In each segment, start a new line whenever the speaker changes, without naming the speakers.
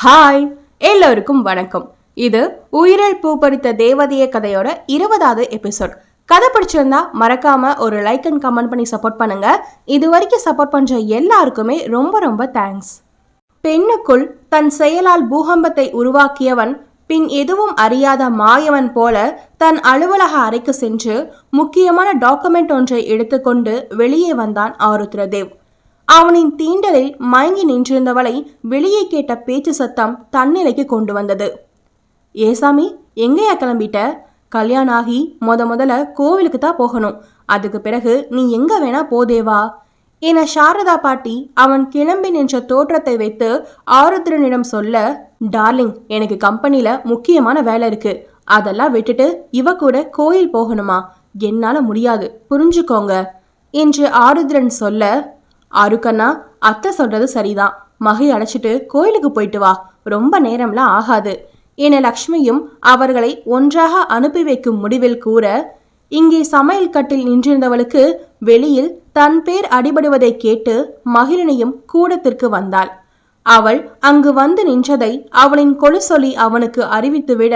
Hi, எல்லோருக்கும் வணக்கம். இது உயிரில் பூ பறித்த தேவதைய கதையோட 20வது எபிசோட். கதை பிடிச்சிருந்தா மறக்காம ஒரு லைக் அண்ட் கமெண்ட் பண்ணி சப்போர்ட் பண்ணுங்க. இது வரைக்கும் சப்போர்ட் பண்ற எல்லாருக்குமே ரொம்ப ரொம்ப தேங்க்ஸ். பெண்ணுக்குள் தன் செயலால் பூகம்பத்தை உருவாக்கியவன் பின் எதுவும் அறியாத மாயவன் போல தன் அலுவலக அறைக்கு சென்று முக்கியமான டாக்குமெண்ட் ஒன்றை எடுத்துக்கொண்டு வெளியே வந்தான் ஆருத்ரதேவ். அவனின் தீண்டலில் மயங்கி நின்றிருந்தவளை வெளியே கேட்ட பேச்சு சத்தம் தன்னிலைக்கு கொண்டு வந்தது. ஏசாமி, எங்கேயா கிளம்பிட்ட? கல்யாணம் ஆகி முதல்ல கோவிலுக்கு தான் போகணும். அதுக்கு பிறகு நீ எங்க வேணா போதேவா என சாரதா பாட்டி அவன் கிளம்பி நின்ற தோற்றத்தை வைத்து ஆருத்ரனிடம் சொல்ல, டார்லிங், எனக்கு கம்பெனில முக்கியமான வேலை இருக்கு. அதெல்லாம் விட்டுட்டு இவ கூட கோயில் போகணுமா? என்னால முடியாது, புரிஞ்சுக்கோங்க என்று ஆருத்ரன் சொல்ல, ஆருக்கண்ணா, அத்தை சொல்றது சரிதான். மகை அழைச்சிட்டு கோயிலுக்கு போயிட்டு வா, ரொம்ப நேரம்லாம் ஆகாது என லக்ஷ்மியும் அவர்களை ஒன்றாக அனுப்பி வைக்கும் முடிவில் கூற, இங்கே சமையல் கட்டில் நின்றிருந்தவளுக்கு வெளியில் தன் பேர் அடிபடுவதை கேட்டு மகிழினியும் கூடத்திற்கு வந்தாள். அவள் அங்கு வந்து நின்றதை அவளின் கொலுசொலி அவனுக்கு அறிவித்துவிட,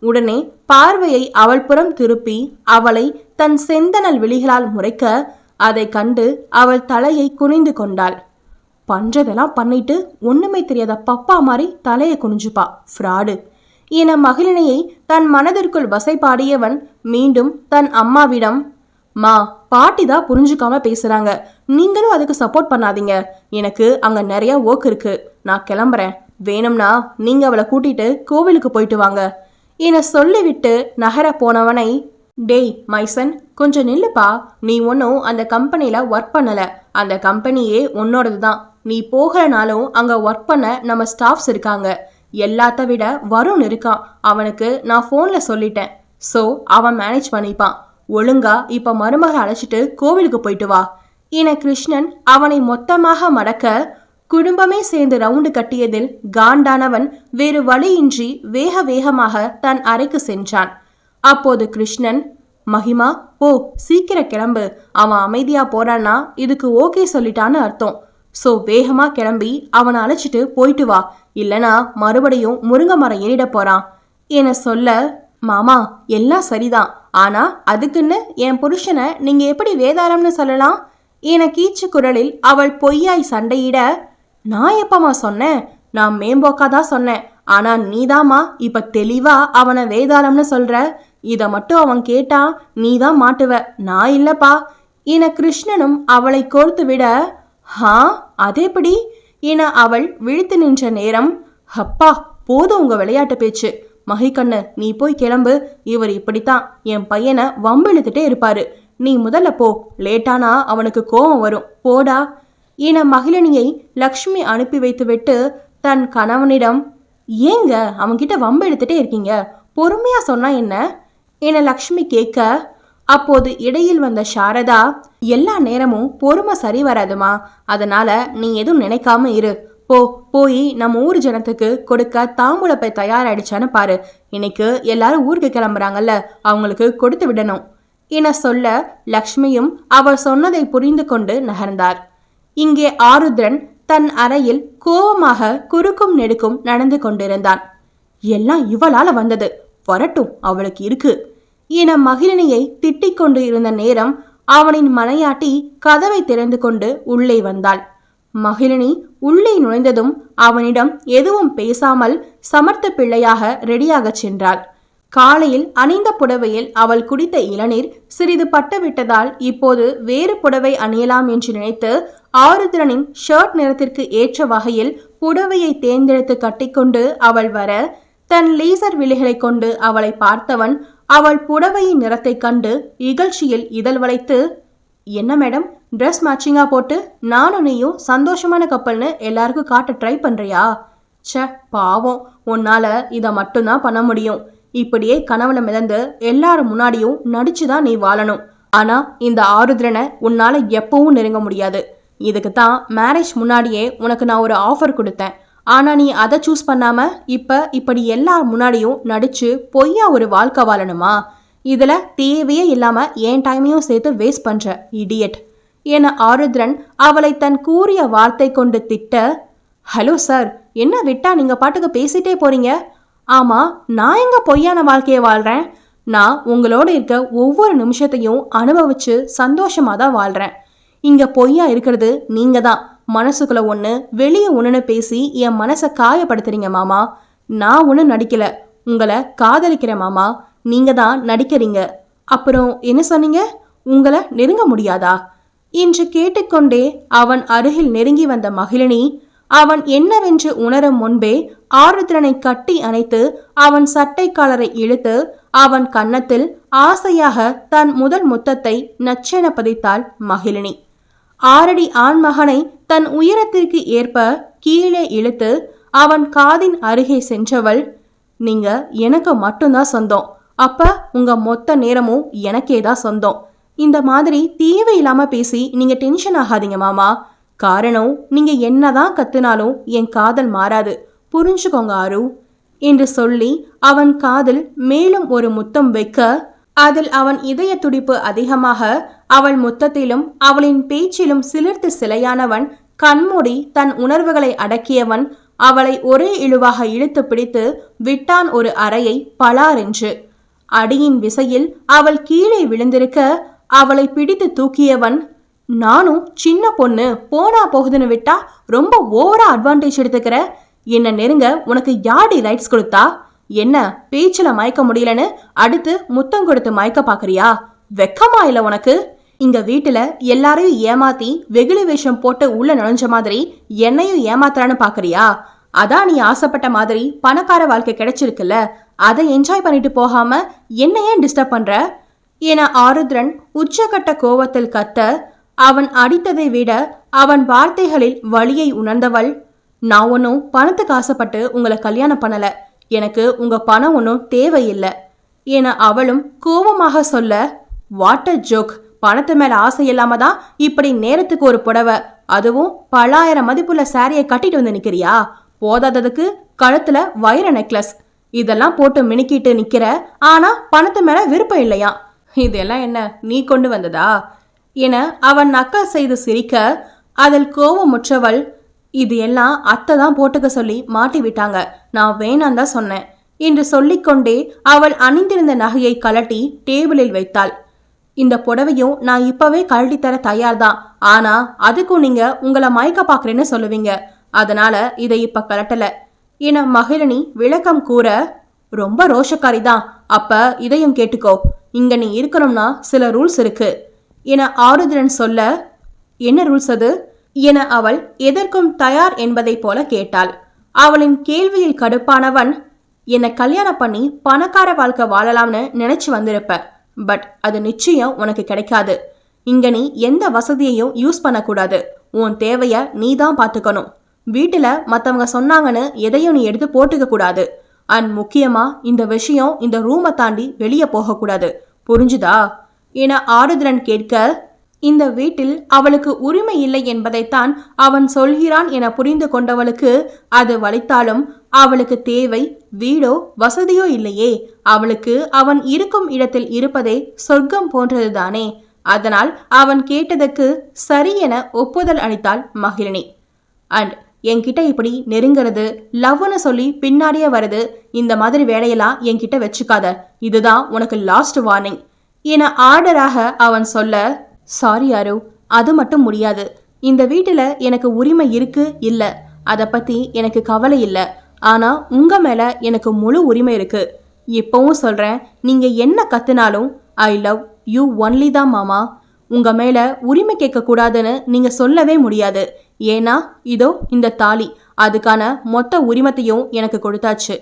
உடனே பார்வையை அவள் புறம் திருப்பி அவளை தன் செந்தனல் விழிகளால் முறைக்க, அதை கண்டு அவள் தலையை குனிந்து கொண்டாள். பண்றதெல்லாம் பண்ணிட்டு ஒண்ணுமே தெரியாத பப்பா மாதிரி தலையை குனிஞ்சுப்பா, ஃப்ராடு என மகிழினையை தன் மனதிற்குள் வசைபாடியவன் மீண்டும் தன் அம்மாவிடம், மா, பாட்டி தான் புரிஞ்சுக்காம பேசுறாங்க, நீங்களும் அதுக்கு சப்போர்ட் பண்ணாதீங்க. எனக்கு அங்க நிறைய ஒர்க் இருக்கு, நான் கிளம்புறேன். வேணும்னா நீங்க அவளை கூட்டிட்டு கோவிலுக்கு போயிட்டு வாங்க என சொல்லிவிட்டு நகர போனவனை, டேய் மைசன், கொஞ்சம் நில்லுப்பா. நீ ஒன்றும் அந்த கம்பெனியில ஒர்க் பண்ணல. அந்த கம்பெனியே உன்னோடது தான். நீ போகிறனாலும் அங்க ஒர்க் பண்ண நம்ம ஸ்டாஃப்ஸ் இருக்காங்க. எல்லாத்த விட வருண் இருக்கான். அவனுக்கு நான் போன்ல சொல்லிட்டேன். ஸோ அவன் மேனேஜ் பண்ணிப்பான். ஒழுங்கா இப்ப மருமகளை அழைச்சிட்டு கோவிலுக்கு போயிட்டு வா என கிருஷ்ணன் அவனை மொத்தமாக மடக்க, குடும்பமே சேர்ந்து ரவுண்டு கட்டியதில் காண்டானவன் வேறு வழியின்றி வேக வேகமாக தன் அறைக்கு சென்றான். அப்போது கிருஷ்ணன், மகிமா, ஓ சீக்கிரம் கிளம்பு. அவன் அமைதியா போறான்னா இதுக்கு ஓகே சொல்லிட்டான்னு அர்த்தம். ஸோ வேகமா கிளம்பி அவனை அழைச்சிட்டு போயிட்டு வா, இல்லனா மறுபடியும் முருங்கை மரம் ஏறிட போறான் என சொல்ல, மாமா, எல்லாம் சரிதான், ஆனா அதுக்குன்னு என் புருஷனை நீங்க எப்படி வேதாளம்னு சொல்லலாம் என கீச்சு குரலில் அவள் பொய்யாய் சண்டையிட, நான் எப்பமா சொன்னேன்? நான் மேம்போக்காதான் சொன்னேன். ஆனா நீதாமா இப்ப தெளிவா அவனை வேதாளம்னு சொல்ற. இத மட்டும் அவன் கேட்டா நீதான் மாட்டுவ, நான் இல்லப்பா என கிருஷ்ணனும் அவளை கோர்த்து விட, ஹா, அதேபடி என அவள் விழித்து நின்ற நேரம், அப்பா போதும் உங்க விளையாட்டு பேச்சு. மகிக்கண்ணு, நீ போய் கிளம்பு. இவர் இப்படித்தான் என் பையனை வம்பிழுத்துட்டே இருப்பாரு. நீ முதல்ல போ, லேட்டானா அவனுக்கு கோபம் வரும், போடா என மகிழினியை லக்ஷ்மி அனுப்பி வைத்து விட்டு தன் கணவனிடம், ஏங்க அவன்கிட்ட வம்பு எடுத்துட்டே இருக்கீங்க, பொறுமையா சொன்னா என்ன என லக்ஷ்மி கேட்க, அப்போது இடையில் வந்த சாரதா, எல்லா நேரமும் பொறுமை சரி வராதுமா, அதனால நீ எதுவும் நினைக்காம இரு. போய் நம்ம ஊர் ஜனத்துக்கு கொடுக்க தாம்பூலப்பை தயாராயிடுச்சான்னு பாரு. இன்னைக்கு எல்லாரும் ஊருக்கு கிளம்புறாங்கல்ல, அவங்களுக்கு கொடுத்து விடணும் என சொல்ல, லக்ஷ்மியும் அவர் சொன்னதை புரிந்து கொண்டு நகர்ந்தார். இங்கே ஆருத்ரன் தன் அறையில் கோபமாக குறுக்கும் நெடுக்கும் நடந்து கொண்டிருந்தான். எல்லாம் இவளால வந்தது, வரட்டும், அவளுக்கு இருக்கு என மகிழினியை திட்டிக் கொண்டு இருந்த நேரம் அவனின் மனையாட்டி கதவை திறந்து கொண்டு உள்ளே வந்தாள். மகிழினி உள்ளே நுழைந்ததும் அவனிடம் எதுவும் பேசாமல் சமர்த்த பிள்ளையாக ரெடியாக சென்றாள். காலையில் அணிந்த புடவையில் அவள் குடித்த இளநீர் சிறிது பட்டுவிட்டதால் இப்போது வேறு புடவை அணியலாம் என்று நினைத்து ஆருத்ரனின் ஷர்ட் நிறத்திற்கு ஏற்ற வகையில் புடவையை தேர்ந்தெடுத்து கட்டிக்கொண்டு அவள் வர, தன் லேசர் விழிகளை கொண்டு அவளை பார்த்தவன் அவள் புடவையின் நிறத்தை கண்டு இகழ்ச்சியில் இதழ் வளைத்து, என்ன மேடம், ட்ரெஸ் மேட்சிங்கா போட்டு நானும் நீயும் சந்தோஷமான கப்பல்னு எல்லாருக்கும் காட்ட ட்ரை பண்றியா? சே, பாவம், உன்னால இதை மட்டும்தான் பண்ண முடியும். இப்படியே கனவுல மிதந்து எல்லாரும் முன்னாடியும் நடிச்சுதான் நீ வாழணும். ஆனா இந்த ஆருத்ரனை உன்னால எப்பவும் நெருங்க முடியாது. இதுக்கு தான் மேரேஜ் முன்னாடியே உனக்கு நான் ஒரு ஆஃபர் கொடுத்தேன். ஆனா நீ அதை சூஸ் பண்ணாம இப்படி எல்லார் முன்னாடியும் நடிச்சு பொய்யா ஒரு வாழ்க்கை வாழணுமா? இதுல தேவையே இல்லாம என் டைமையும் சேர்த்து வேஸ்ட் பண்ற இடியட் என ஆருத்ரன் அவளை தன் கூறிய வார்த்தை கொண்டு திட்ட, ஹலோ சார், என்ன விட்டா நீங்க பாட்டுக்கு பேசிட்டே போறீங்க? ஆமா, நான் எங்க பொய்யான வாழ்க்கைய வாழ்றேன்? நான் உங்களோட இருக்க ஒவ்வொரு நிமிஷத்தையும் அனுபவிச்சு சந்தோஷமா தான் வாழ்றேன். இங்க பொய்யா இருக்கிறது நீங்க தான். மனசுக்குள்ள ஒண்ணு வெளியே ஒண்ணுன்னு பேசி என் மனசை காயப்படுத்துறீங்க மாமா. நான் ஒண்ணு நடிக்கல, உங்களை காதலிக்கிறேன் மாமா. நீங்க தான் நடிக்கிறீங்க. அப்புறம் என்ன சொன்னீங்க? உங்களை நெருங்க முடியாதா என்று கேட்டுக்கொண்டே அவன் அருகில் நெருங்கி வந்த மகிழினி அவன் என்னவென்று உணரும் முன்பே ஆருத்ரனை கட்டி அணைத்து அவன் சட்டை காலரை இழுத்து அவன் கன்னத்தில் ஆசையாக தன் முதல் முத்தத்தை நச்சென பதித்தாள் மகிழினி. 6 அடி ஆண்மகனை தன் உயரத்திற்கு ஏற்ப கீழே இழுத்து அவன் காதின் அருகே சென்றவள், நீங்க எனக்கு மட்டும்தான் சொந்தம். அப்ப உங்க மொத்த நேரமும் எனக்கே தான் சொந்தம். இந்த மாதிரி தேவையில்லாம பேசி நீங்க டென்ஷன் ஆகாதீங்க மாமா. காரணம், நீங்க என்னதான் கத்துனாலும் என் காதல் மாறாது, புரிஞ்சுக்கோங்க ஆரு என்று சொல்லி அவன் காதில் மேலும் ஒரு முத்தம் வைக்க அதில் அவன் இதய துடிப்பு அதிகமாக அவள் முத்தத்திலும் அவளின் பேச்சிலும் சிலிர்த்து சிலையானவன் கண்மூடி தன் உணர்வுகளை அடக்கியவன் அவளை ஒரே இழுவாக இழுத்து பிடித்து விட்டான் ஒரு அறையை பலாரென்று. அடியின் விசையில் அவள் கீழே விழுந்திருக்க அவளை பிடித்து தூக்கியவன், நானும் சின்ன பொண்ணு போனா போகுதுன்னு விட்டா ரொம்ப ஓவரா அட்வான்டேஜ் எடுத்துக்கிற. என்ன நெருங்க உனக்கு யாடி ரைட்ஸ் கொடுத்தா? என்ன பேச்சுல மயக்க முடியலன்னு அடுத்து முத்தம் கொடுத்து மயக்க பாக்குறியா? வெக்கமா இல்ல உனக்கு? இங்க வீட்டுல எல்லாரையும் ஏமாத்தி வெகுளி வேஷம் போட்டு உள்ள நுழைஞ்ச மாதிரி என்னையும் ஏமாத்துறான்னு பாக்குறியா? அதான் நீ ஆசைப்பட்ட மாதிரி பணக்கார வாழ்க்கை கிடைச்சிருக்குல்ல, அதை என்ஜாய் பண்ணிட்டு போகாம என்ன ஏன் டிஸ்டர்ப் பண்ற என ஆருத்ரன் உச்சகட்ட கோவத்தில் கத்த, அவன் அடித்ததை விட அவன் வார்த்தைகளில் வலியை உணர்ந்தவள், நான் ஒன்னும் பணத்துக்கு ஆசைப்பட்டு உங்களை கல்யாணம் பண்ணல, எனக்கு உங்க பணம் ஒன்றும் தேவையில்லை என அவளும் கோபமாக சொல்ல, வாட் அ ஜோக். பணத்து மேல ஆசை இல்லாம தான் இப்படி நேரத்துக்கு ஒரு புடவை, அதுவும் பலாயிரம் மதிப்புள்ள சாரியை கட்டிட்டு வந்து நிக்கிறியா? போதாததுக்கு கழுத்துல வைர நெக்லஸ் இதெல்லாம் போட்டு மினுக்கிட்டு நிக்கிற. ஆனா பணத்து மேல விருப்பம் இல்லையா? இதெல்லாம் என்ன நீ கொண்டு வந்ததா என அவன் நக்கல் செய்து சிரிக்க, அதில் கோபமுற்றவள், இது எல்லாம் அத்தை தான் போட்டுக்க சொல்லி மாட்டி விட்டாங்க, நான் வேணாம் தான் சொன்னேன் என்று சொல்லிக்கொண்டே அவள் அணிந்திருந்த நகையை கலட்டி டேபிளில் வைத்தாள். இந்த புடவையும் நான் இப்பவே கழட்டி தர தயார்தான், ஆனா அதுக்கும் நீங்க உங்களை மயக்க பாக்குறேன்னு சொல்லுவீங்க, அதனால இதை இப்ப கலட்டல என மகிழினி விளக்கம் கூற, ரொம்ப ரோஷக்காரிதான். அப்ப இதையும் கேட்டுக்கோ, இங்க நீ இருக்கணும்னா சில ரூல்ஸ் இருக்கு என ஆருத்ரன் சொல்ல, என்ன ரூல்ஸ் அது என அவள் எதற்கும் தயார் என்பதை போல கேட்டாள். அவளின் கேள்வியில் கடுப்பானவன், என்னை கல்யாணம் பண்ணி பணக்கார வாழ்க்கை வாழலாம்னு நினைச்சு வந்திருப்ப, பட் அது நிச்சயம் உனக்கு கிடைக்காது. இங்க நீ எந்த வசதியையும் யூஸ் பண்ணக்கூடாது, உன் தேவைய நீ தான் பாத்துக்கணும். வீட்டுல மத்தவங்க சொன்னாங்கன்னு எதையும் நீ எடுத்து போட்டுக்க கூடாது. அண்ட் முக்கியமா இந்த விஷயம் இந்த ரூமை தாண்டி வெளியே போகக்கூடாது, புரிஞ்சுதா என ஆருத்ரன் கேட்க, இந்த வீட்டில் அவளுக்கு உரிமை இல்லை என்பதைத்தான் அவன் சொல்கிறான் என புரிந்து கொண்டவளுக்கு அது வலித்தாலும் அவளுக்கு தேவை வீடோ வசதியோ இல்லையே, அவளுக்கு அவன் இருக்கும் இடத்தில் இருப்பதே சொர்க்கம் போன்றதுதானே. அதனால் அவன் கேட்டதுக்கு சரி என ஒப்புதல் அளித்தாள் மகிழினி. அண்ட் என்கிட்ட இப்படி நெருங்கிறது, லவ்னு சொல்லி பின்னாடியே வருது, இந்த மாதிரி வேலையெல்லாம் என்கிட்ட வச்சுக்காத, இதுதான் உனக்கு லாஸ்ட் வார்னிங் என ஆர்டராக அவன் சொல்ல, சாரி ஆரு, அது மட்டும் முடியாது. இந்த வீட்டுல எனக்கு உரிமை இருக்கு இல்ல அதை பத்தி எனக்கு கவலை இல்லை, ஆனா உங்க மேல எனக்கு முழு உரிமை இருக்கு. இப்பவும் சொல்றேன், நீங்க என்ன கத்துனாலும் ஐ லவ் யூ ஒன்லி தான் மாமா. உங்க மேல உரிமை கேட்க கூடாதுன்னு நீங்க சொல்லவே முடியாது. ஏன்னா இதோ இந்த தாலி, அதுக்கான மொத்த உரிமத்தையும் எனக்கு கொடுத்தாச்சு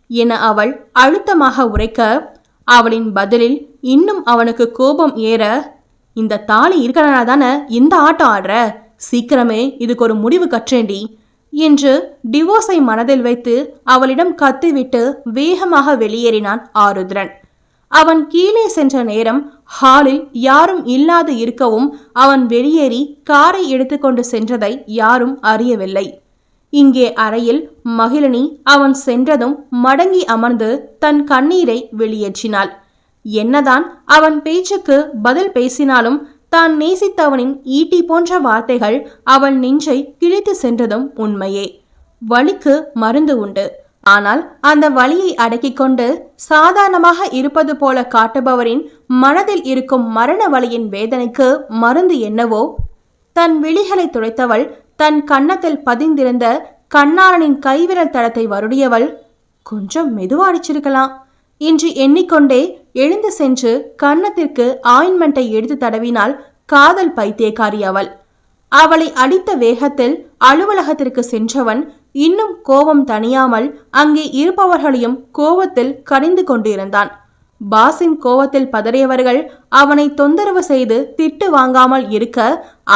என அவள் அழுத்தமாக உரைக்க, அவளின் பதிலில் இன்னும் அவனுக்கு கோபம் ஏற, இந்த தாலி இருக்கனால தானே இந்த ஆட்டம் ஆடுற, சீக்கிரமே இதுக்கு ஒரு முடிவு கற்றேண்டி என்று டிவோர்ஸை மனதில் வைத்து அவளிடம் கத்திவிட்டு வேகமாக வெளியேறினான் ஆருத்ரன். அவன் கீழே சென்ற நேரம் ஹாலில் யாரும் இல்லாது இருக்கவும் அவன் வெளியேறி காரை எடுத்துக்கொண்டு சென்றதை யாரும் அறியவில்லை. இங்கே அறையில் மகிழினி அவன் சென்றதும் மடங்கி அமர்ந்து தன் கண்ணீரை வெளியேற்றினாள். என்னதான் அவன் பேச்சுக்கு பதில் பேசினாலும் தான் நேசித்தவனின் ஈட்டி போன்ற வார்த்தைகள் அவள் நெஞ்சை கிழித்து சென்றதும் உண்மையே. வலிக்கு மருந்து உண்டு, ஆனால் அந்த வலியை அடக்கிக் கொண்டு சாதாரணமாக இருப்பது போல காட்டுபவரின் மனதில் இருக்கும் மரண வலியின் வேதனைக்கு மருந்து என்னவோ. தன் விழிகளை துடைத்தவள் தன் கன்னத்தில் பதிந்திருந்த கண்ணாளனின் கைவிரல் தடத்தை வருடியவள் கொஞ்சம் மெதுவா அடிச்சிருக்கலாம் என்று எண்ணிக்கொண்டே எழுந்து சென்று கன்னத்திற்கு ஆயின்மெண்ட்டை எடுத்து தடவினாள் காதல் பைத்தியக்காரி அவள். அவளை அடித்த வேகத்தில் அலுவலகத்திற்கு சென்றவன் இன்னும் கோபம் தணியாமல் அங்கே இருப்பவர்களையும் கோபத்தில் கடிந்து கொண்டிருந்தான். பாஸின் கோபத்தில் பதறியவர்கள் அவனை தொந்தரவு செய்து திட்டு வாங்காமல் இருக்க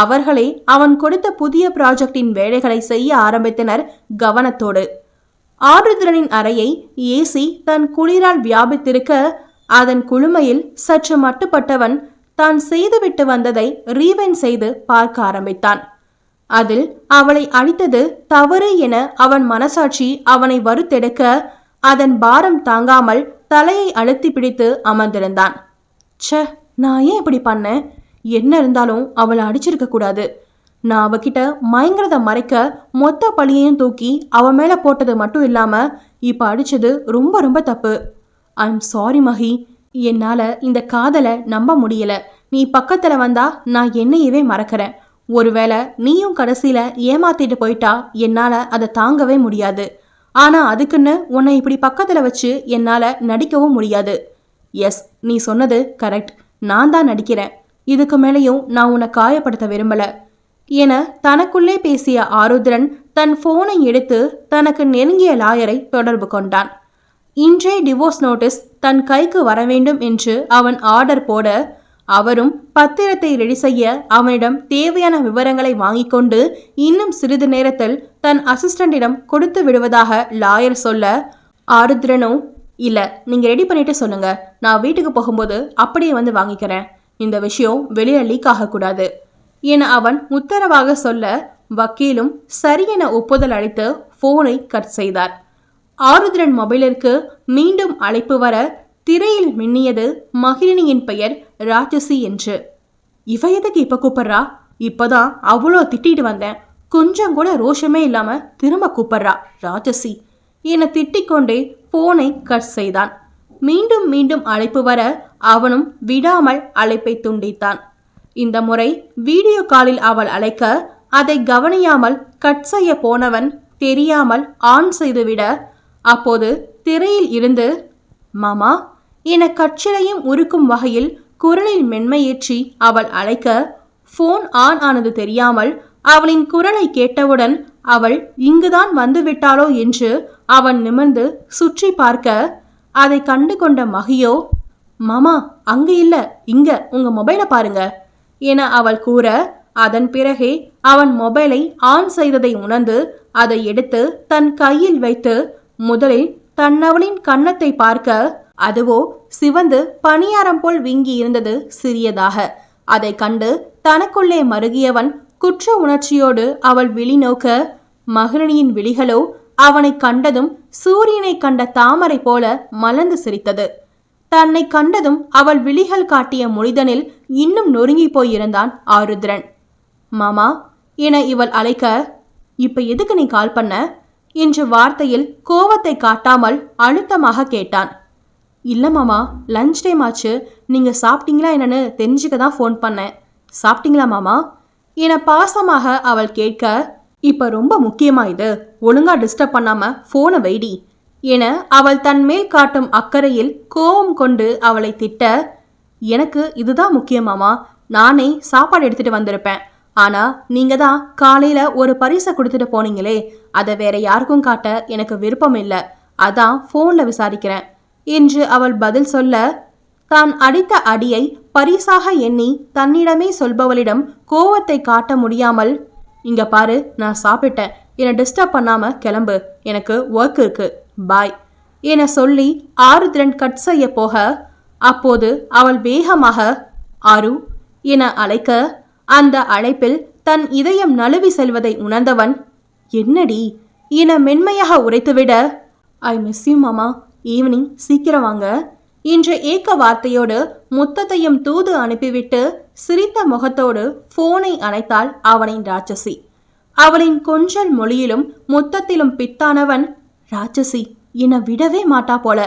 அவர்களே அவன் கொடுத்த புதிய ப்ராஜெக்டின் வேலைகளை செய்ய ஆரம்பித்தனர் கவனத்தோடு. ஆருத்ரனின் அறையை ஏசி தன் குளிரால் வியாபித்திருக்க அதன் குளுமையில் சற்று மட்டுப்பட்டவன் தான் செய்துவிட்டு வந்ததை ரீவைண்ட் செய்து பார்க்க ஆரம்பித்தான். அதில் அவளை அடித்தது தவறு என அவன் மனசாட்சி அவனை வருத்தெடுக்க அதன் பாரம் தாங்காமல் தலையை அழுத்தி பிடித்து அமர்ந்திருந்தான். ச்சே, நான் ஏன் இப்படி பண்ணேன்? என்ன இருந்தாலும் அவளை அடிச்சிருக்க கூடாது. நான் அவகிட்ட மயங்கிறத மறைக்க மொத்த பழியையும் தூக்கி அவன் மேல போட்டது மட்டும் இல்லாம இப்ப அடிச்சது ரொம்ப ரொம்ப தப்பு. I'm sorry Mahi. என்னால இந்த காதலை நம்ப முடியல. நீ பக்கத்துல வந்தா நான் என்னையவே மறக்கிறேன். ஒருவேளை நீயும் கடைசியில ஏமாத்திட்டு போயிட்டா என்னால அதை தாங்கவே முடியாது. ஆனா அதுக்குன்னு உன்னை இப்படி பக்கத்துல வச்சு என்னால நடிக்கவும் முடியாது. எஸ், நீ சொன்னது கரெக்ட். நான் தான் நடிக்கிறேன். இதுக்கு மேலேயும் நான் உன்னை காயப்படுத்த விரும்பல என தனக்குள்ளே பேசிய ஆருத்ரன் தன் போனை எடுத்து தனக்கு நெருங்கிய லாயரை தொடர்பு கொண்டான். இன்றே டிவோர்ஸ் நோட்டீஸ் தன் கைக்கு வர வேண்டும் என்று அவன் ஆர்டர் போட அவரும் பத்திரத்தை ரெடி செய்ய அவனிடம் தேவையான விவரங்களை வாங்கி கொண்டு இன்னும் சிறிது நேரத்தில் தன் அசிஸ்டண்டிடம் கொடுத்து விடுவதாக லாயர் சொல்ல, ஆருத்ரனோ இல்ல, நீங்க ரெடி பண்ணிட்டு சொல்லுங்க, நான் வீட்டுக்கு போகும்போது அப்படியே வந்து வாங்கிக்கிறேன். இந்த விஷயம் வெளியே லீக் ஆகக்கூடாது என அவன் உத்தரவாக சொல்ல வக்கீலும் சரி என ஒப்புதல் அளித்து போனை கட் செய்தார். ஆருத்ரன் மொபைலிற்கு மீண்டும் அழைப்பு வர திரையில் மின்னியது மகிழினியின் பெயர் ராட்சசி என்று. இவ எதுக்கு இப்ப கூப்பிடுறா? இப்பதான் அவ்வளோ திட்டிட்டு வந்தேன், கொஞ்சம் கூட ரோஷமே இல்லாம திரும்ப கூப்பிடுறா ராட்சசி என திட்டிக்கொண்டே போனை கட் செய்தான். மீண்டும் மீண்டும் அழைப்பு வர அவனும் விடாமல் அழைப்பை துண்டித்தான். இந்த முறை வீடியோ காலில் அவள் அழைக்க அதை கவனியாமல் கட் செய்ய போனவன் தெரியாமல் ஆன் செய்துவிட அப்போது திரையில் இருந்து மாமா என கட்சிலையும் உருக்கும் வகையில் குரலில் மென்மையேற்றி அவள் அழைக்க போன் ஆன் ஆனது தெரியாமல் அவளின் குரலை கேட்டவுடன் அவள் இங்குதான் வந்து விட்டாளோ என்று அவன் நிமிர்ந்து சுற்றி பார்க்க அதை கண்டு கொண்ட மகியோ, மாமா அங்க இல்ல, இங்க உங்க மொபைலை பாருங்க என அவள் கூற அதன் பிறகே அவன் மொபைலை ஆன் செய்ததை உணர்ந்து அதை எடுத்து தன் கையில் வைத்து முதலில் தன்னவளின் கன்னத்தை பார்க்க அதுவோ சிவந்து பணியாரம் போல் வீங்கி இருந்தது சிறியதாக. அதை கண்டு தனக்குள்ளே மருகியவன் குற்ற உணர்ச்சியோடு அவள் விழி நோக்க மகிழினியின் விழிகளோ அவனை கண்டதும் சூரியனை கண்ட தாமரை போல மலர்ந்து சிரித்தது. தன்னை கண்டதும் அவள் விழிகள் காட்டிய மொழிதனில் இன்னும் நொறுங்கி போயிருந்தான் ஆருத்ரன். மாமா என இவள் அழைக்க, இப்ப எதுக்கு நீ கால் பண்ண என்ற வார்த்தையில் கோவத்தை காட்டாமல் அழுத்தமாக கேட்டான். இல்ல மாமா, லஞ்ச் டைம் ஆச்சு, நீங்க சாப்பிட்டீங்களா என்னன்னு தெரிஞ்சுக்க தான் ஃபோன் பண்ணேன். சாப்பிட்டீங்களா மாமா என பாசமாக அவள் கேட்க, இப்ப ரொம்ப முக்கியமா இது, ஒழுங்கா டிஸ்டர்ப் பண்ணாம போனை வைடி என அவள் தன் மேல் காட்டும் அக்கறையில் கோபம் கொண்டு அவளை திட்ட, எனக்கு இதுதான் முக்கியமாமா, நானே சாப்பாடு எடுத்துட்டு வந்திருப்பேன். ஆனா நீங்க தான் காலையில ஒரு பரிசை கொடுத்துட்டு போனீங்களே, அதை வேற யாருக்கும் காட்ட எனக்கு விருப்பம் இல்லை, அதான் போன்ல விசாரிக்கிறேன் என்று அவள் பதில் சொல்ல, தான் அடித்த அடியை பரிசாக எண்ணி தன்னிடமே சொல்பவளிடம் கோவத்தை காட்ட முடியாமல், இங்க பாரு, நான் சாப்பிட்டேன், என்னை டிஸ்டர்ப் பண்ணாம கிளம்பு, எனக்கு ஒர்க் இருக்கு, பாய் என சொல்லி ஆருத்ரன் கட் செய்ய போக அப்போது அவள் வேகமாக ஆரு என அழைக்க அந்த அழைப்பில் தன் இதயம் நழுவி செல்வதை உணர்ந்தவன், என்னடி என மென்மையாக உரைத்துவிட, ஐ மிஸ் யூ மாமா, ஈவினிங் சீக்கிரம் வாங்க என்ற ஏக்க வார்த்தையோடு முத்தத்தையும் தூது அனுப்பிவிட்டு சிரித்த முகத்தோடு போனை அணைத்தாள் அவனின் ராட்சசி. அவளின் கொஞ்சல் மொழியிலும் முத்தத்திலும் பித்தானவன், ராட்சசி என விடவே மாட்டா போல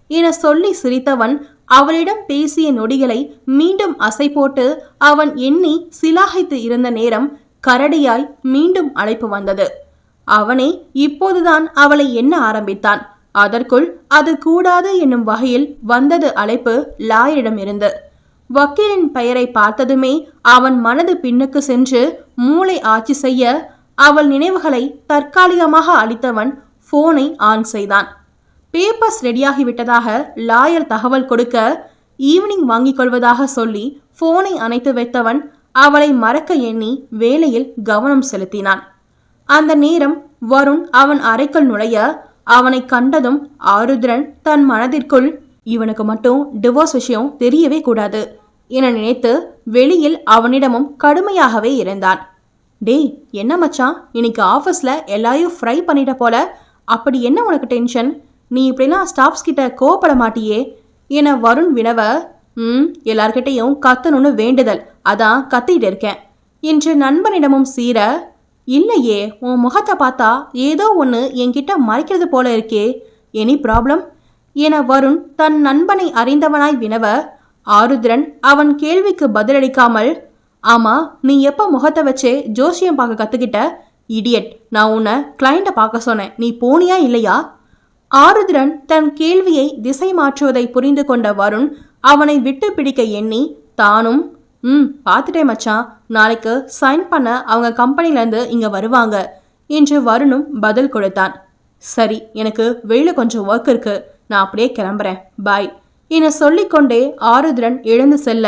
என சொல்லி சிரித்தவன் அவளிடம் பேசிய நொடிகளை மீண்டும் அசை போட்டு அவன் எண்ணி சிலாகித்து இருந்த நேரம் கரடியாய் மீண்டும் அழைப்பு வந்தது. அவனே இப்போதுதான் அவளை எண்ண ஆரம்பித்தான். அதற்குள் அது கூடாது என்னும் வகையில் வந்தது அழைப்பு லாயரிடம் இருந்து. வக்கீலின் பெயரை பார்த்ததுமே அவன் மனது பின்னுக்கு சென்று மூளை ஆட்சி செய்ய அவள் நினைவுகளை தற்காலிகமாக அளித்தவன் போனை ஆன் செய்தான். பேப்பர்ஸ் ரெடியாகிவிட்டதாக லாயர் தகவல் கொடுக்க ஈவினிங் வாங்கிக் கொள்வதாக சொல்லி போனை அணைத்து வைத்தவன் அவளை மறக்க எண்ணி வேலையில் கவனம் செலுத்தினான். அந்த நேரம் வருண் அவன் அறைக்குள் நுழைய அவனை கண்டதும் ஆருத்ரன் தன் மனதிற்குள், இவனுக்கு மட்டும் டிவோர்ஸ் விஷயம் தெரியவே கூடாது என நினைத்து வெளியில் அவனிடமும் கடுமையாகவே இருந்தான். டேய், என்ன மச்சான், இன்னைக்கு ஆஃபீஸில் எல்லாரையும் ஃப்ரை பண்ணிட்ட போல, அப்படி என்ன உனக்கு டென்ஷன்? நீ இப்படிலாம் ஸ்டாஃப்ஸ் கிட்ட கோவப்பட மாட்டியே என வருண் வினவ, எல்லார்கிட்டையும் கத்தணும்னு வேண்டுதல், அதான் கத்திட்டு இருக்கேன் என்று நண்பனிடமும் சீர, இல்லையே, உன் முகத்தை பார்த்தா ஏதோ ஒன்று என்கிட்ட மறைக்கிறது போல இருக்கே, எனி ப்ராப்ளம் என வருண் தன் நண்பனை அறிந்தவனாய் வினவ, ஆருத்ரன் அவன் கேள்விக்கு பதிலளிக்காமல், ஆமா, நீ எப்போ முகத்தை வச்சே ஜோசியம் பார்க்க கத்துக்கிட்ட? இடியட், நான் உன்னை கிளைண்ட்டை பார்க்க சொன்னேன், நீ போனியா இல்லையா? ஆருத்ரன் தன் கேள்வியை திசை மாற்றுவதை புரிந்து கொண்ட வருண் அவனை விட்டு பிடிக்க எண்ணி தானும், பார்த்துட்டேன் மச்சான், நாளைக்கு சைன் பண்ண அவங்க கம்பெனிலேருந்து இங்கே வருவாங்க என்று வருணும் பதில் கொடுத்தான். சரி, எனக்கு வெளியில் கொஞ்சம் ஒர்க் இருக்கு, நான் அப்படியே கிளம்புறேன், பாய் என சொல்லிக்கொண்டே ஆருத்ரன் எழுந்து செல்ல,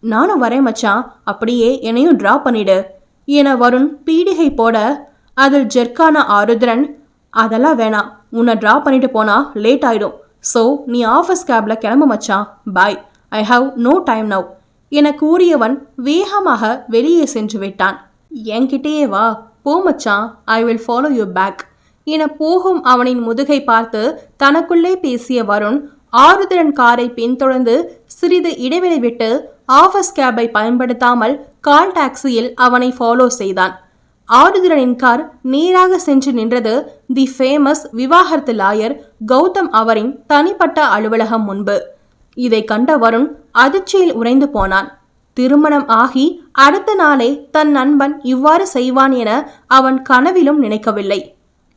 நானும் வரேன் மச்சான், அப்படியே என்னையும் ட்ரா பண்ணிடு என வருண் பீடிகை போட அதில் ஜெர்க்கான ஆருத்ரன், அதெல்லாம் வேணாம், உன்னை ட்ரா பண்ணிட்டு போனா லேட் ஆயிடும், ஸோ நீ ஆஃபீஸ் கேப்ல கிளம்பு மச்சான், bye, I have no time now என கூறியவன் வேகமாக வெளியே சென்று விட்டான். என்கிட்டயே வா, போ மச்சான், I will follow you back என போகும் அவனின் முதுகை பார்த்து தனக்குள்ளே பேசிய வருண் ஆருத்ரன் காரை பின்தொடர்ந்து சிறிது இடைவெளி விட்டு ஆஃபீஸ் கேபை பயன்படுத்தாமல் கால் டாக்ஸியில் அவனை ஃபாலோ செய்தான். ஆருத்ரனின் கார் நேராக சென்று நின்றது தி ஃபேமஸ் விவாகரத்து லாயர் கௌதம் அவரின் தனிப்பட்ட அலுவலகம் முன்பு. இதை கண்ட வருண் அதிர்ச்சியில் உறைந்து போனான். திருமணம் ஆகி அடுத்த நாளே தன் நண்பன் இவ்வாறு செய்வான் என அவன் கனவிலும் நினைக்கவில்லை.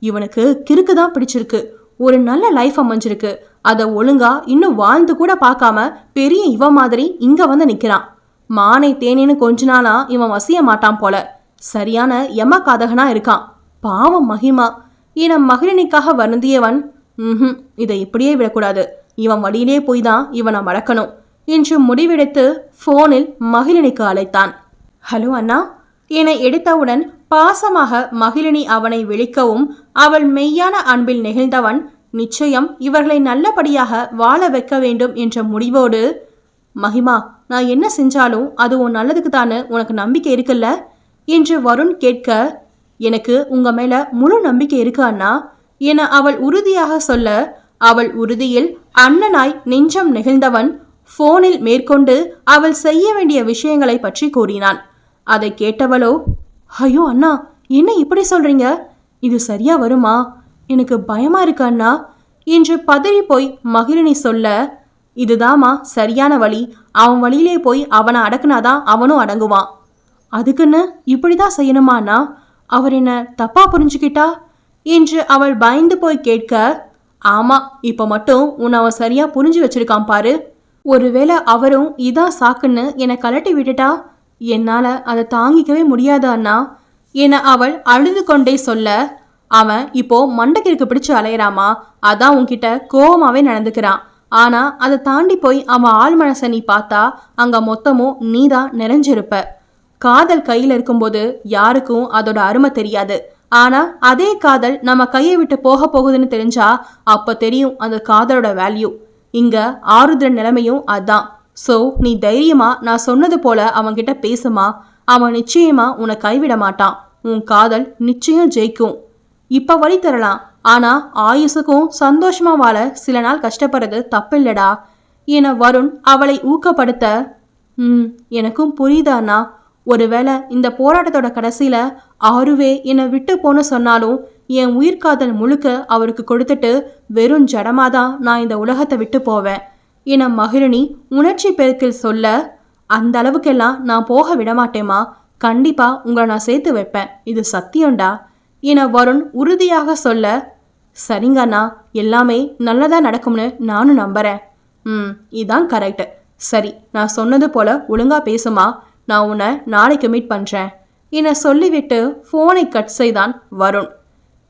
இவனுக்கு கிறுக்குதான் பிடிச்சிருக்கு, ஒரு நல்ல லைஃப் அமைஞ்சிருக்கு, அதை ஒழுங்கா இன்னும் வாழ்ந்து கூட பார்க்காம பெரிய இவ மாதிரி இங்க வந்து நிக்கிறான். மானை தேனேன்னு கொஞ்ச நாளா இவன் வசிய மாட்டான் போல, சரியான யமகாதகனா இருக்கான், பாவம் மகிமா என மகிழினிக்காக வருந்தியவன், இதை இப்படியே விடக்கூடாது, இவன் வழியிலே போய் தான் இவனை மறக்கணும் என்று முடிவெடுத்து போனில் மகிழினிக்கு அழைத்தான். ஹலோ அண்ணா என எடுத்தவுடன் பாசமாக மகிழினி அவனை விழிக்கவும் அவள் மெய்யான அன்பில் நெகிழ்ந்தவன் நிச்சயம் இவர்களை நல்லபடியாக வாழ வைக்க வேண்டும் என்ற முடிவோடு, மகிமா, நான் என்ன செஞ்சாலும் அது உன் நல்லதுக்கு தானே உனக்கு நம்பிக்கை இருக்குல்ல என்று வருண் கேட்க, எனக்கு உங்க மேல முழு நம்பிக்கை இருக்கு அண்ணா என அவள் உறுதியாக சொல்ல, அவள் உறுதியில் அண்ணனாய் நெஞ்சம் நெகிழ்ந்தவன் போனில் மேற்கொண்டு அவள் செய்ய வேண்டிய விஷயங்களை பற்றி கூறினான். அதை கேட்டவளோ, ஐயோ அண்ணா, என்ன இப்படி சொல்றீங்க, இது சரியா வருமா, எனக்கு பயமா இருக்கு அண்ணா என்று பதறி போய் மகிழினி சொல்ல, இதுதாமா சரியான வழி, அவன் வழியிலே போய் அவனை அடக்குனாதான் அவனும் அடங்குவான். அதுக்குன்னு இப்படிதான் செய்யணுமாண்ணா, அவர் என்ன தப்பா புரிஞ்சுக்கிட்டா என்று அவள் பயந்து போய் கேட்க, ஆமா, இப்ப மட்டும் உன்னை அவன் சரியா புரிஞ்சு வச்சிருக்கான் பாரு, ஒருவேளை அவரும் இதான் சாக்குன்னு என்னை கலட்டி விட்டுட்டா என்னால அதை தாங்கிக்கவே முடியாத அண்ணா என அவள் அழுது கொண்டே சொல்ல, அவன் இப்போ மண்டைக்கிற்கு பிடிச்சு அலையறாமா, அதான் உன்கிட்ட கோவமாவே நடந்துக்கிறான், ஆனா அதை தாண்டி போய் அவன் ஆள் மனசை நீ பார்த்தா அங்க மொத்தமும் நீதான் நிறைஞ்சிருப்ப. காதல் கையில் இருக்கும்போது யாருக்கும் அதோட அருமை தெரியாது, ஆனா அதே காதல் நம்ம கையை விட்டு போக போகுதுன்னு தெரிஞ்சா அப்ப தெரியும் அந்த காதலோட வேல்யூ. இங்க ஆருத்ரன் நிலைமையும் அதான். சோ நீ தைரியமா நான் சொன்னது போல அவன்கிட்ட பேசுமா, அவன் நிச்சயமா உன்னை கைவிட மாட்டான், உன் காதல் நிச்சயம் ஜெயிக்கும். இப்ப வழி தரலாம், ஆனா ஆயுசுக்கும் சந்தோஷமா வாழ சில நாள் கஷ்டப்படுறது தப்பில்லடா என வருண் அவளை ஊக்கப்படுத்த, எனக்கும் புரியுதாண்ணா, ஒருவேளை இந்த போராட்டத்தோட கடைசியில ஆறுவே என்னை விட்டு போன்னு சொன்னாலும் என் உயிர்காதல் முழுக்க அவருக்கு கொடுத்துட்டு வெறும் ஜடமாதான் நான் இந்த உலகத்தை விட்டு போவேன் என மகிழினி உணர்ச்சி பெருக்கில் சொல்ல, அந்த அளவுக்கெல்லாம் நான் போக விடமாட்டேமா, கண்டிப்பா உங்களை நான் சேர்த்து வைப்பேன், இது சத்தியம்டா என வருண் உறுதியாக சொல்ல, சரிங்க அண்ணா, எல்லாமே நல்லதா நடக்கும்னு நானும் நம்புறேன். இதான் கரெக்ட். சரி, நான் சொன்னது போல ஒழுங்கா பேசுமா, நான் உன்னை நாளைக்கு மீட் பண்றேன் என சொல்லிவிட்டு போனை கட் செய்தான் வருண்.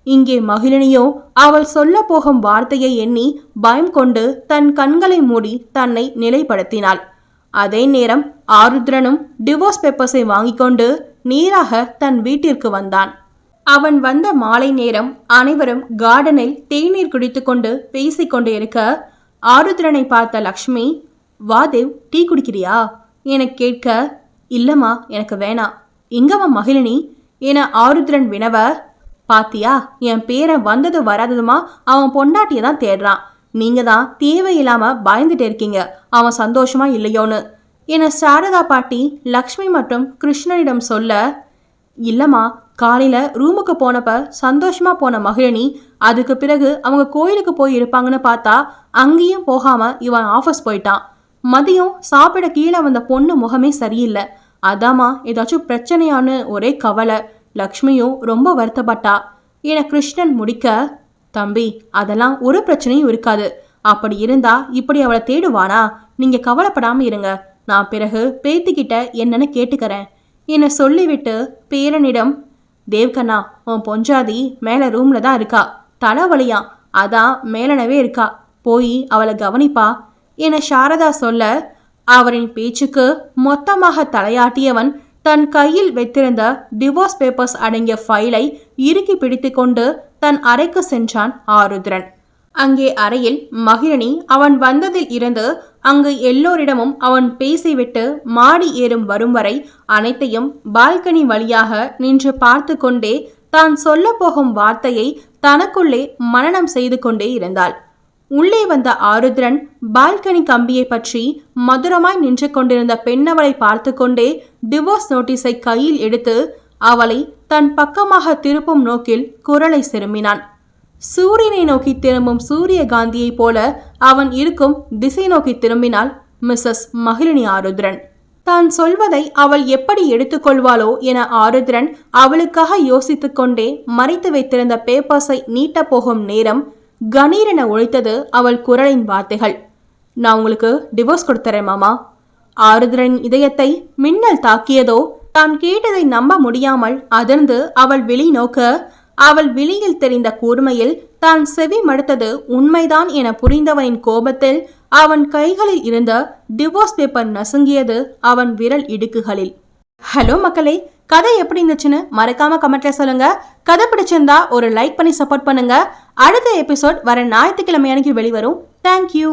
இங்கே மகிழினியோ அவள் சொல்ல போகும் வார்த்தையை எண்ணி பயம் கொண்டு தன் கண்களை மூடி தன்னை நிலைப்படுத்தினாள். அதே நேரம் ஆருத்ரனும் டிவோர்ஸ் பேப்பர்ஸை வாங்கி கொண்டு நேராக தன் வீட்டிற்கு வந்தான். அவன் வந்த மாலை நேரம் அனைவரும் கார்டனில் தேநீர் குடித்து கொண்டு பேசிக்கொண்டு இருக்க, ஆருத்ரனை பார்த்த லக்ஷ்மி, வா தேவ், டீ குடிக்கிறியா என கேட்க, இல்லம்மா எனக்கு வேணாம். எங்கம்மா மகிழினி என ஆருத்ரன் வினவ, பாத்தியா, என் பேரன் வந்தது வராததுமா அவன் பொண்டாட்டியை தான் தேடுறான், நீங்க தான் தேவையில்லாம பயந்துட்டு இருக்கீங்க அவன் சந்தோஷமா இல்லையோன்னு என சாரதா பாட்டி லக்ஷ்மி மற்றும் கிருஷ்ணனிடம் சொல்ல, இல்லம்மா, காலையில ரூமுக்கு போனப்ப சந்தோஷமா போன மகிழினி அதுக்கு பிறகு அவங்க கோயிலுக்கு போய் இருப்பாங்கன்னு பார்த்தா அங்கேயும் போகாம இவன் ஆஃபீஸ் போயிட்டான். மதியம் சாப்பிட கீழே வந்த பொண்ணு முகமே சரியில்லை, அதாமா ஏதாச்சும் பிரச்சனையான்னு ஒரே கவலை. லக்ஷ்மியும் ரொம்ப வருத்தப்பட்டா என கிருஷ்ணன் முடிக்க, தம்பி, அதெல்லாம் ஒரு பிரச்சனையும் இருக்காது. அப்படி இருந்தா இப்படி அவளை தேடுவானா? நீங்க கவலைப்படாம இருங்க, நான் பிறகு பேத்திக்கிட்ட என்னன்னு கேட்டுக்கிறேன் என சொல்லிவிட்டு பேரனிடம், தேவ்கண்ணா, உன் பொஞ்சாதி மேல ரூம்ல தான் இருக்கா, தலைவலியா, அதான் மேலனவே இருக்கா, போய் அவளை கவனிப்பா என சாரதா சொல்ல, அவரின் பேச்சுக்கு மொத்தமாக தலையாட்டியவன் தன் கையில் வைத்திருந்த டிவோர்ஸ் பேப்பர்ஸ் அடங்கிய ஃபைலை இறுக்கி பிடித்து கொண்டு தன் அறைக்கு சென்றான் ஆருத்ரன். அங்கே அறையில் மகிழினி அவன் வந்ததில் இருந்து அங்கு எல்லோரிடமும் அவன் பேசிவிட்டு மாடி ஏறும் வரும் வரை அனைத்தையும் பால்கனி வழியாக நின்று பார்த்து கொண்டே தான் சொல்ல போகும் வார்த்தையை தனக்குள்ளே மனனம் செய்து கொண்டே இருந்தாள். உள்ளே வந்த ஆருத்ரன் பால்கனி கம்பியை பற்றி மதுரமாய் நின்று கொண்டிருந்த பெண்ணவளை பார்த்து கொண்டே டிவோர்ஸ் நோட்டீஸை கையில் எடுத்து அவளை தன் பக்கமாக திருப்பும் நோக்கில் குரலை செருமினான். சூரியனை நோக்கி திரும்பும் சூரியகாந்தியை போல அவன் இருக்கும் திசை நோக்கி திரும்பினாள் மிஸ்ஸஸ் மகிழினி ஆருத்ரன். தான் சொல்வதை அவள் எப்படி எடுத்துக்கொள்வாளோ என ஆருத்ரன் அவளுக்காக யோசித்துக் கொண்டே மறைத்து வைத்திருந்த பேப்பர்ஸை நீட்ட போகும் நேரம் கணீரென ஒழித்தது அவள் குரலின் வார்த்தைகள். நான் உங்களுக்கு டிவோர்ஸ் கொடுத்துறேன் மாமா. ஆருத்ரனின் இதயத்தை மின்னல் தாக்கியதோ. தான் கேட்டதை நம்ப முடியாமல் அதிர்ந்து அவள் விழி நோக்க, அவள் விழியில் தெரிந்த கூர்மையில் தான் செவி மடுத்தது உண்மைதான் என புரிந்தவனின் கோபத்தில் அவன் கைகளில் இருந்த டிவோர்ஸ் பேப்பர் நசுங்கியது அவன் விரல் இடுக்குகளில். ஹலோ மக்களே, கதை எப்படி இருந்துச்சுன்னு மறக்காம கமெண்ட்ல சொல்லுங்க. கதை பிடிச்சிருந்தா ஒரு லைக் பண்ணி சப்போர்ட் பண்ணுங்க. அடுத்த எபிசோட் வர ஞாயிற்றுக்கிழமை அன்னைக்கு வெளிவரும். தேங்க்யூ.